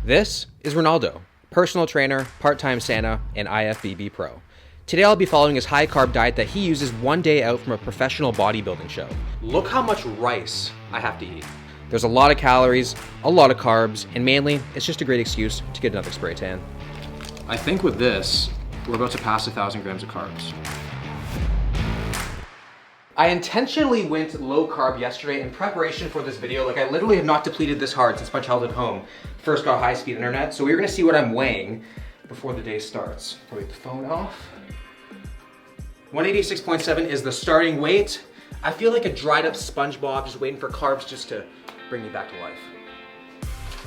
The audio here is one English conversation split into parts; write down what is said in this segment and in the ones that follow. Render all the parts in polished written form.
This is Renaldo, personal trainer, part-time Santa, and IFBB pro. Today I'll be following his high-carb diet that he uses one day out from a professional bodybuilding show. Look how much rice I have to eat. There's a lot of calories, a lot of carbs, and mainly, it's just a great excuse to get another spray tan. I think with this, we're about to pass 1,000 grams of carbs. I intentionally went low carb yesterday in preparation for this video. Like, I literally have not depleted this hard since my childhood home first got high-speed internet. So we're gonna see what I'm weighing before the day starts. Probably the phone off. 186.7 is the starting weight. I feel like a dried up SpongeBob just waiting for carbs just to bring me back to life.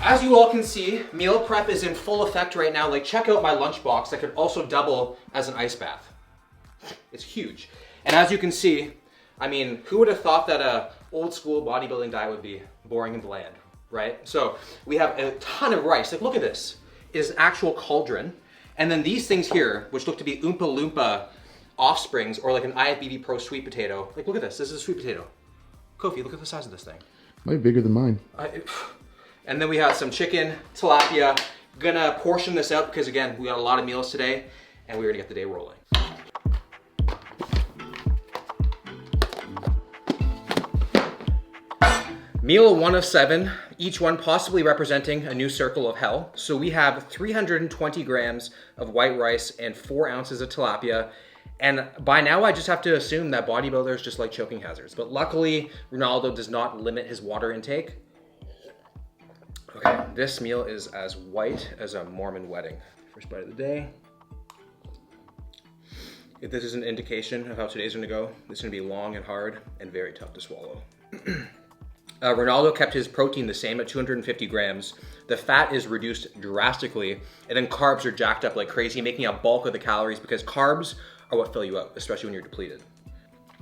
As you all can see, meal prep is in full effect right now. Like, check out my lunchbox that could also double as an ice bath. It's huge. And as you can see, I mean, who would have thought that a old school bodybuilding diet would be boring and bland, right? So we have a ton of rice. Like, look at this. It is actual cauldron. And then these things here, which look to be Oompa Loompa offsprings or like an IFBB Pro sweet potato. Like, look at this. This is a sweet potato. Kofi, look at the size of this thing. Might be bigger than mine. And then we have some chicken, tilapia. Gonna portion this out because, again, we got a lot of meals today and we're gonna get the day rolling. Meal 1 of 7, each one possibly representing a new circle of hell. So we have 320 grams of white rice and 4 ounces of tilapia. And by now I just have to assume that bodybuilders just like choking hazards. But luckily, Renaldo does not limit his water intake. Okay, this meal is as white as a Mormon wedding. First bite of the day. If this is an indication of how today's gonna go, this is gonna be long and hard and very tough to swallow. Renaldo kept his protein the same at 250 grams. The fat is reduced drastically, and then carbs are jacked up like crazy, making a bulk of the calories because carbs are what fill you out, especially when you're depleted.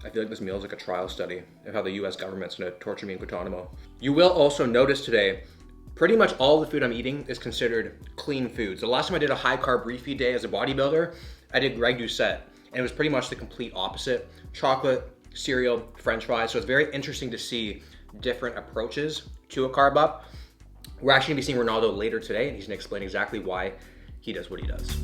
I feel like this meal is like a trial study of how the US government's gonna torture me in Guantanamo. You will also notice today, pretty much all the food I'm eating is considered clean foods. The last time I did a high carb refeed day as a bodybuilder, I did Greg Doucette, and it was pretty much the complete opposite. Chocolate, cereal, French fries, so it's very interesting to see different approaches to a carb up. We're actually gonna be seeing Renaldo later today, and he's gonna explain exactly why he does what he does.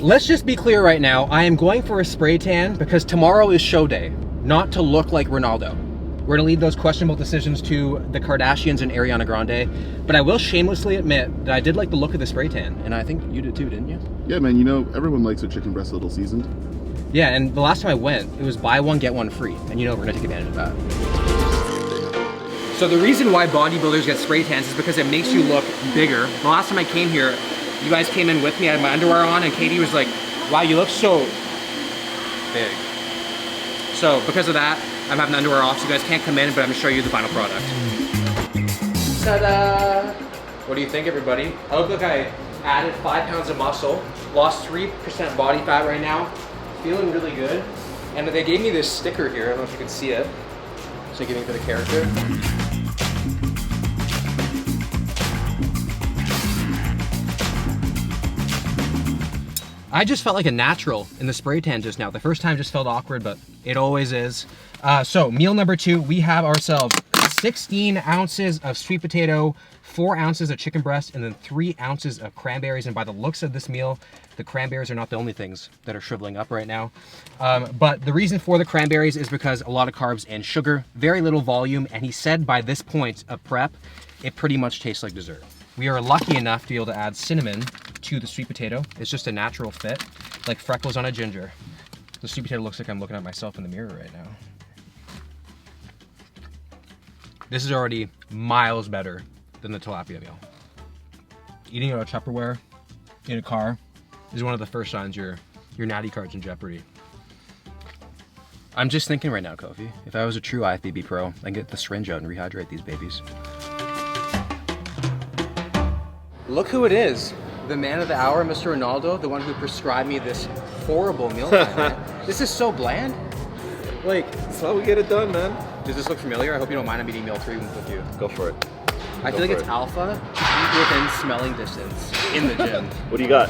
Let's just be clear right now, I am going for a spray tan because tomorrow is show day, not to look like Renaldo. We're gonna leave those questionable decisions to the Kardashians and Ariana Grande, but I will shamelessly admit that I did like the look of the spray tan, and I think you did too, didn't you? Yeah, man, you know, everyone likes a chicken breast a little seasoned. Yeah, and the last time I went, it was buy one, get one free, and you know we're gonna take advantage of that. So the reason why bodybuilders get spray tans is because it makes you look bigger. The last time I came here, you guys came in with me, I had my underwear on, and Katie was like, wow, you look so big. So because of that, I'm having the underwear off, so you guys can't come in, but I'm gonna show you the final product. Ta-da! What do you think, everybody? I look like I added 5 pounds of muscle, lost 3% body fat right now, feeling really good. And they gave me this sticker here, I don't know if you can see it. So giving for the character. I just felt like a natural in the spray tan just now. The first time just felt awkward, but it always is. So meal number 2, we have ourselves 16 ounces of sweet potato, 4 ounces of chicken breast, and then 3 ounces of cranberries. And by the looks of this meal, the cranberries are not the only things that are shriveling up right now. But the reason for the cranberries is because a lot of carbs and sugar, very little volume. And he said by this point of prep, it pretty much tastes like dessert. We are lucky enough to be able to add cinnamon to the sweet potato. It's just a natural fit, like freckles on a ginger. The sweet potato looks like I'm looking at myself in the mirror right now. This is already miles better than the tilapia meal. Eating out of Tupperware in a car is one of the first signs your natty card's in jeopardy. I'm just thinking right now, Kofi, if I was a true IFBB pro, I'd get the syringe out and rehydrate these babies. Look who it is. The man of the hour, Mr. Renaldo, the one who prescribed me this horrible meal plan. This is so bland. Like, that's how we get it done, man. Does this look familiar? I hope you don't mind I'm eating meal 3 with you. Go for it. I feel like it's alpha to eat within smelling distance in the gym. What do you got?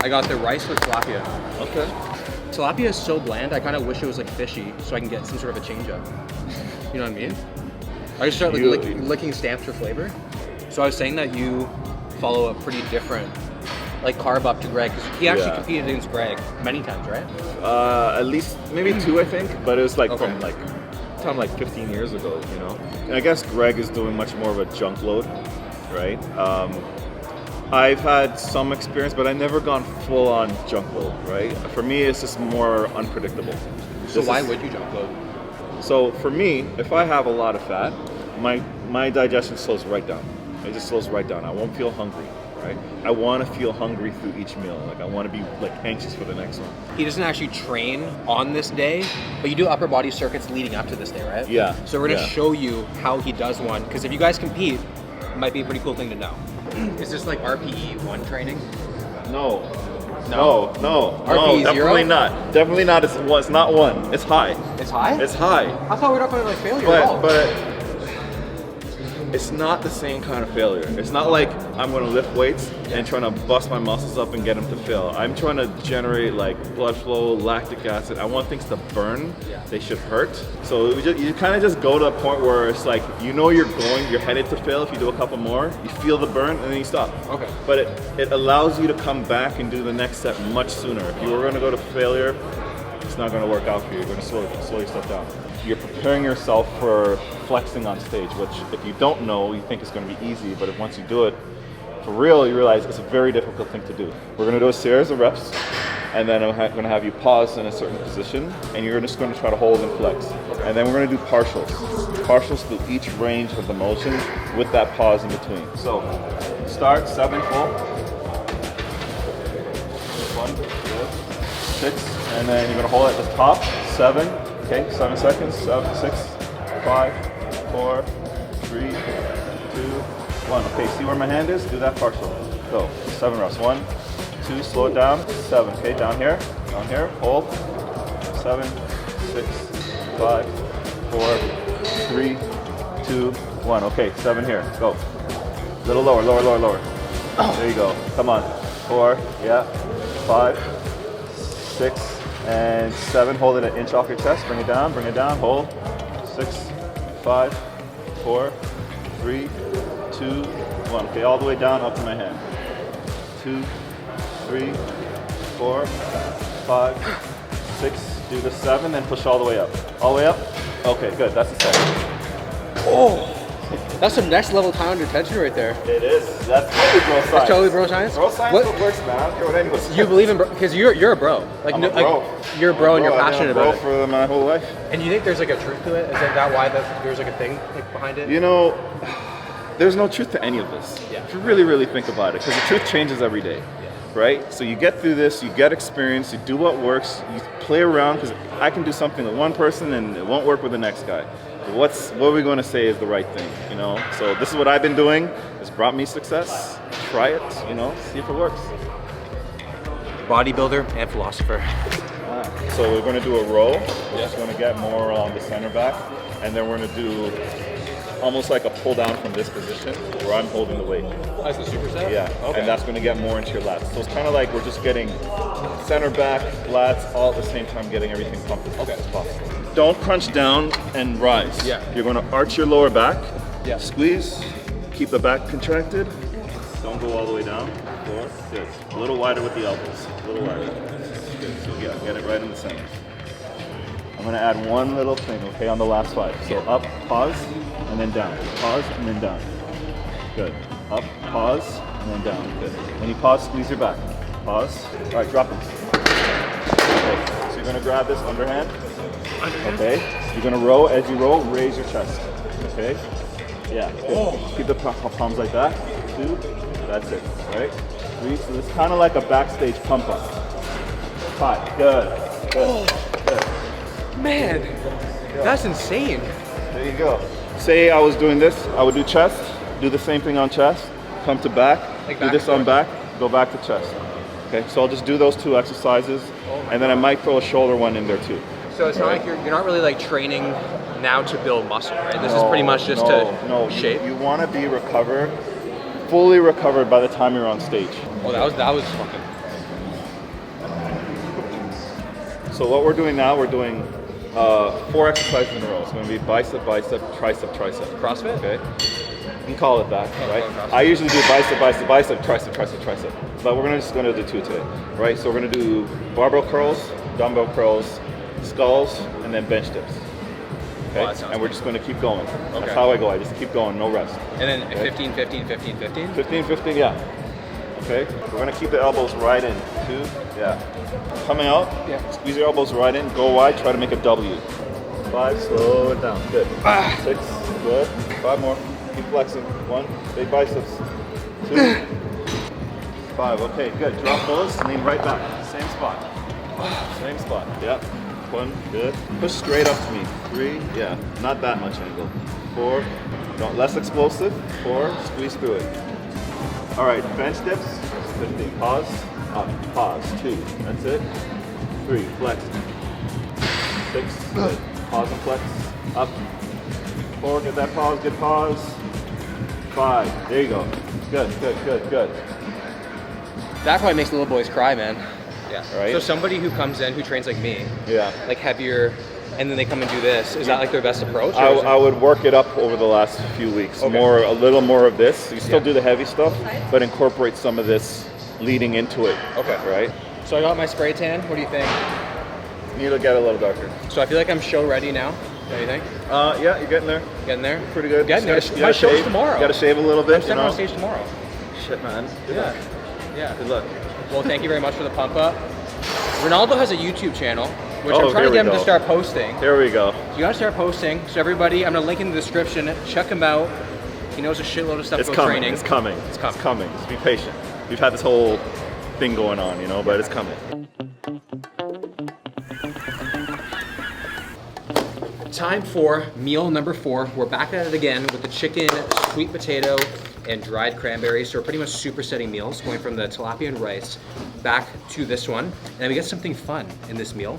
I got the rice with tilapia. Okay. tilapia is so bland, I kind of wish it was like fishy so I can get some sort of a change up. You know what I mean? I just start like licking stamps for flavor. So I was saying that you follow a pretty different like carb up to Greg, because he actually competed against Greg many times, right? At least maybe 2, I think, but it was like from like time like 15 years ago, you know. And I guess Greg is doing much more of a junk load, right? I've had some experience, but I've never gone full on junk load, right? For me, it's just more unpredictable. So why would you junk load? So for me, if I have a lot of fat, my digestion slows right down. It just slows right down. I won't feel hungry, right? I want to feel hungry through each meal. Like I want to be like anxious for the next one. He doesn't actually train on this day, but you do upper body circuits leading up to this day, right? Yeah. So we're gonna show you how he does one, because if you guys compete, it might be a pretty cool thing to know. Is this like RPE 1 training? No, RPE definitely 0? not. Definitely not. It's not 1. It's high. It's high? It's high. I thought we were not going to like failure at all. But it's not the same kind of failure. It's not like I'm going to lift weights and trying to bust my muscles up and get them to fail. I'm trying to generate like blood flow, lactic acid. I want things to burn. They should hurt. So you kind of just go to a point where it's like, you know you're headed to fail if you do a couple more. You feel the burn and then you stop. Okay. But it allows you to come back and do the next step much sooner. If you were going to go to failure, it's not going to work out for you. You're going to slow yourself down. You're preparing yourself for flexing on stage, which if you don't know, you think it's going to be easy, but once you do it for real, you realize it's a very difficult thing to do. We're going to do a series of reps, and then I'm going to have you pause in a certain position, and you're just going to try to hold and flex. And then we're going to do partials through each range of the motion with that pause in between. So start 7 full, 1, 6, and then you're going to hold it at the top, 7. Okay, 7 seconds, 7, 6, 5, 4, 3, 2, 1. Okay, see where my hand is? Do that partial. Go. 7 reps. 1, 2, slow it down. 7. Okay, down here, hold. 7, 6, 5, 4, 3, 2, 1. Okay, 7 here. Go. A little lower. There you go. Come on. 4, 5, 6, and 7, hold it an inch off your chest, bring it down, hold. 6, 5, 4, 3, 2, 1. Okay, all the way down up to my hand. 2, 3, 4, 5, 6, do the 7, then push all the way up. All the way up? Okay, good, that's the 7. Oh! That's some next level time under tension right there. It is. That's totally bro science. That's totally bro science? Bro science what works, man. You believe in bro, because you're a bro. Like, I'm a bro. Like, you're a bro and you're passionate about it. I've been a bro for my whole life. And you think there's like a truth to it? Is that why there's like a thing like behind it? You know, there's no truth to any of this. Yeah. If you really, really think about it, because the truth changes every day. Right? So you get through this, you get experience, you do what works, you play around, because I can do something with one person and it won't work with the next guy. What are we going to say is the right thing, you know? So this is what I've been doing. It's brought me success. Try it, you know, see if it works. Bodybuilder and philosopher. So we're going to do a row. We're just going to get more on the center back, and then we're going to do almost like a pull down from this position where I'm holding the weight. That's the superset? Yeah, okay. And that's going to get more into your lats. So it's kind of like we're just getting center back, lats, all at the same time, getting everything pumped as fast as possible. Don't crunch down and rise. Yeah. You're going to arch your lower back, squeeze, keep the back contracted. Don't go all the way down. 4, good. A little wider with the elbows. A little wider. Good. So yeah, get it right in the center. I'm going to add one little thing, okay, on the last 5. So up, pause, and then down. Pause, and then down. Good. Up, pause, and then down. Good. When you pause, squeeze your back. Pause. All right, drop it. Okay. So you're going to grab this underhand. Okay. You're going to row. As you row, raise your chest. Okay. Yeah. Good. Keep the palms like that. 2. That's it. Right. 3. So it's kind of like a backstage pump up. 5. Good. Good. Good. Man, that's insane. There you go. Say I was doing this, I would do chest, do the same thing on chest, come to back, like do this on back, go back to chest. Okay, so I'll just do those 2 exercises, and then I might throw a shoulder one in there too. So it's not like you're not really like training now to build muscle, right? This is pretty much just to shape. You want to be recovered, fully recovered by the time you're on stage. Oh, that was fucking. So what we're doing now, we're doing 4 exercises in a row. It's going to be bicep, bicep, tricep, tricep. CrossFit? Okay. You can call it that, right? I usually do bicep, bicep, bicep, tricep, tricep, tricep. But we're just going to do 2 today, right? So we're going to do barbell curls, dumbbell curls, sculls, and then bench dips. Okay? Well, and we're just going to keep going. Okay. That's how I go. I just keep going, no rest. And then Okay? 15, 15, 15, 15? 15, 15, yeah. Okay, we're gonna keep the elbows right in. 2, yeah. Coming out, squeeze your elbows right in, go wide, try to make a W. 5, slow it down, good. 6, good. 5 more, keep flexing. 1, big biceps. 2, 5, okay, good. Drop those, lean right back. Same spot. Same spot, yeah. 1, good. Push straight up to me. 3, yeah, not that much angle. 4, no, less explosive. 4, squeeze through it. All right, bench dips, 15, pause, up, pause, 2, that's it. 3, flex. 6, good. Pause and flex, up. 4, get that pause, good pause. 5, there you go. Good, good, good, good. That probably makes the little boys cry, man. Yeah. Right. So somebody who comes in, who trains like me, Yeah. like heavier, and then they come and do this, is that like their best approach? Or I would work it up over the last few weeks. Okay. A little more of this. You still do the heavy stuff, but incorporate some of this leading into it. Okay. Right? So I got my spray tan. What do you think? You need to get a little darker. So I feel like I'm show ready now. What do you think? Yeah, you're getting there. Getting there? Pretty good. Getting there. You My gotta show's shave. tomorrow. You gotta shave a little bit. I'm stepping on stage tomorrow. Shit, man. Good Yeah. luck. Yeah. Good luck. Well, thank you very much for the pump up. Renaldo has a YouTube channel, which Oh, I'm trying here to get we him to go. start posting. Here we go. You gotta start posting. So everybody, I'm gonna link in the description. Check him out. He knows a shitload of stuff It's about coming. training. It's coming. It's coming. It's coming. Just be patient. We've had this whole thing going on, you know, but it's coming. Time for meal number 4. We're back at it again with the chicken, sweet potato, and dried cranberries. So we're pretty much supersetting meals, going from the tilapia and rice back to this one. And then we get something fun in this meal,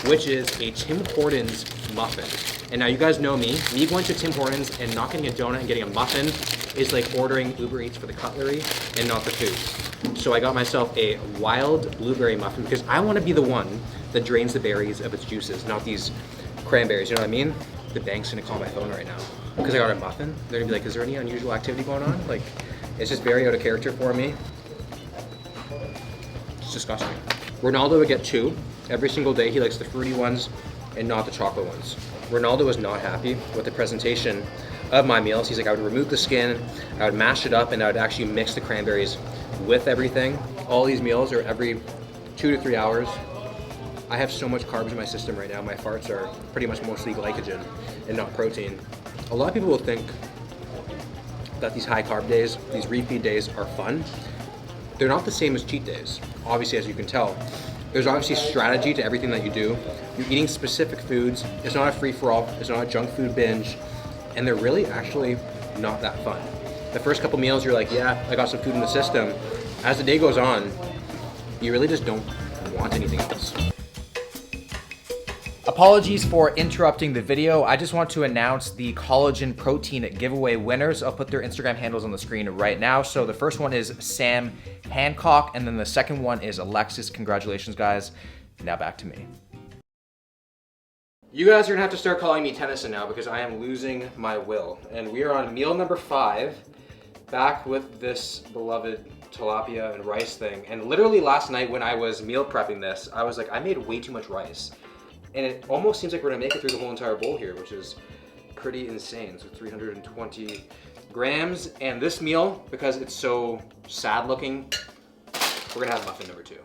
which is a Tim Hortons muffin. And now you guys know me going to Tim Hortons and not getting a donut and getting a muffin is like ordering Uber Eats for the cutlery and not the food. So I got myself a wild blueberry muffin because I want to be the one that drains the berries of its juices, not these cranberries, you know what I mean? The bank's gonna call my phone right now because I got a muffin. They're gonna be like, is there any unusual activity going on? Like, it's just very out of character for me. It's disgusting. Renaldo would get 2 every single day. He likes the fruity ones and not the chocolate ones. Renaldo was not happy with the presentation of my meals. He's like, I would remove the skin, I would mash it up, and I would actually mix the cranberries with everything. All these meals are every 2 to 3 hours. I have so much carbs in my system right now. My farts are pretty much mostly glycogen and not protein. A lot of people will think that these high carb days, these refeed days are fun. They're not the same as cheat days, obviously, as you can tell. There's obviously strategy to everything that you do. You're eating specific foods. It's not a free-for-all. It's not a junk food binge. And they're really actually not that fun. The first couple meals, you're like, yeah, I got some food in the system. As the day goes on, you really just don't want anything else. Apologies for interrupting the video. I just want to announce the collagen protein giveaway winners. I'll put their Instagram handles on the screen right now. So the first one is Sam Hancock, and then the second one is Alexis. Congratulations, guys. Now back to me. You guys are gonna have to start calling me Tennyson now because I am losing my will. And we are on meal number 5, back with this beloved tilapia and rice thing. And literally last night when I was meal prepping this, I was like, I made way too much rice. And it almost seems like we're gonna make it through the whole entire bowl here, which is pretty insane. So 320 grams. And this meal, because it's so sad looking, we're gonna have muffin number 2.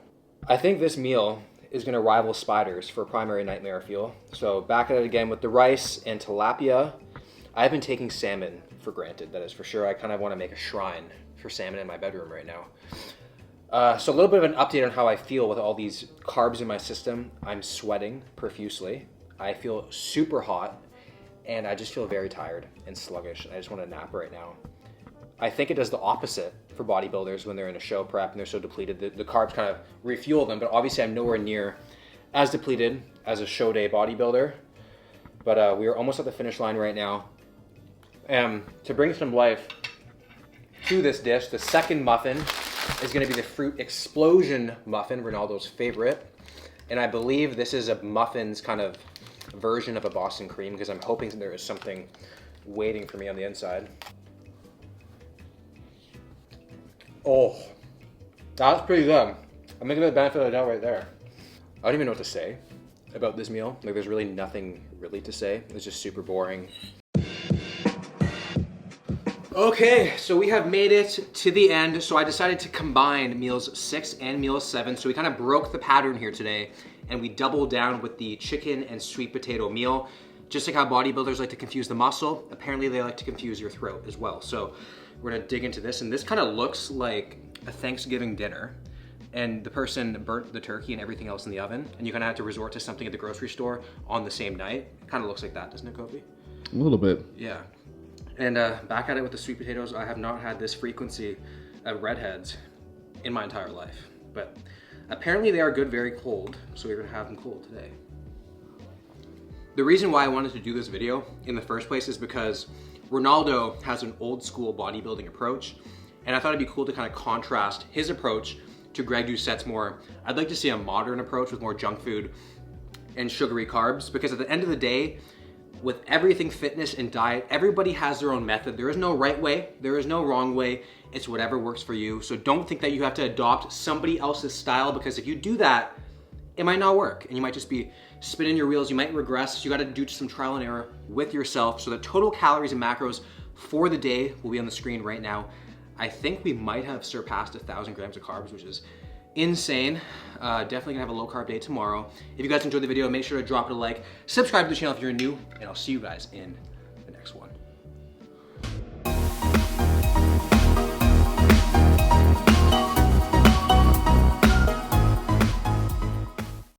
I think this meal is gonna rival Spiders for primary nightmare fuel. So back at it again with the rice and tilapia. I've been taking salmon for granted, that is for sure. I kind of wanna make a shrine for salmon in my bedroom right now. So a little bit of an update on how I feel with all these carbs in my system. I'm sweating profusely. I feel super hot, and I just feel very tired and sluggish. I just want to nap right now. I think it does the opposite for bodybuilders when they're in a show prep and they're so depleted. The carbs kind of refuel them, but obviously I'm nowhere near as depleted as a show day bodybuilder. But we are almost at the finish line right now. To bring some life to this dish, the second muffin is going to be the fruit explosion muffin, Renaldo's favorite. And I believe this is a muffins kind of version of a Boston cream because I'm hoping there is something waiting for me on the inside. Oh, that's pretty good. I'm making the benefit of the doubt right there. I don't even know what to say about this meal. Like, there's really nothing really to say. It's just super boring. Okay, so we have made it to the end. So I decided to combine meals 6 and meal 7. So we kind of broke the pattern here today and we doubled down with the chicken and sweet potato meal. Just like how bodybuilders like to confuse the muscle, apparently they like to confuse your throat as well. So we're gonna dig into this, and this kind of looks like a Thanksgiving dinner, and the person burnt the turkey and everything else in the oven, and you kind of have to resort to something at the grocery store on the same night. It kind of looks like that, doesn't it, Kobe? A little bit. Yeah. And back at it with the sweet potatoes. I have not had this frequency of redheads in my entire life, but apparently they are good very cold, so we're gonna have them cold today. The reason why I wanted to do this video in the first place is because Renaldo has an old school bodybuilding approach, and I thought it'd be cool to kind of contrast his approach to Greg Doucette's more, I'd like to see a modern approach with more junk food and sugary carbs, because at the end of the day, with everything fitness and diet, everybody has their own method. There is no right way, there is no wrong way. It's whatever works for you. So don't think that you have to adopt somebody else's style, because if you do that, it might not work and you might just be spinning your wheels. You might regress. So you got to do some trial and error with yourself. So the total calories and macros for the day will be on the screen right now. I think we might have surpassed 1,000 grams of carbs, which is insane. Definitely gonna have a low carb day tomorrow. If you guys enjoyed the video, make sure to drop it a like, subscribe to the channel if you're new, and I'll see you guys in